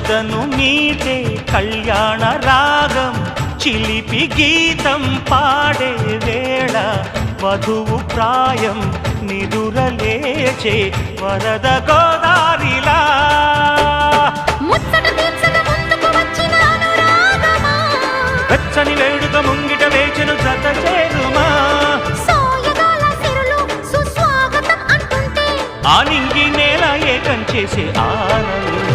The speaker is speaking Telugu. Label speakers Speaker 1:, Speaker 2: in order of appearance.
Speaker 1: ఎదను మీటే కళ్యాణ రాగం చిలిపి గీతం పాడే వేళ వధువు ప్రాయం నిదురలేచే వరద గోదారిలా వెచ్చని వేడుక ముంగిట వేచెను జత చేరుమా ఆ నింగి నేల ఏకం చేసే ఆనందం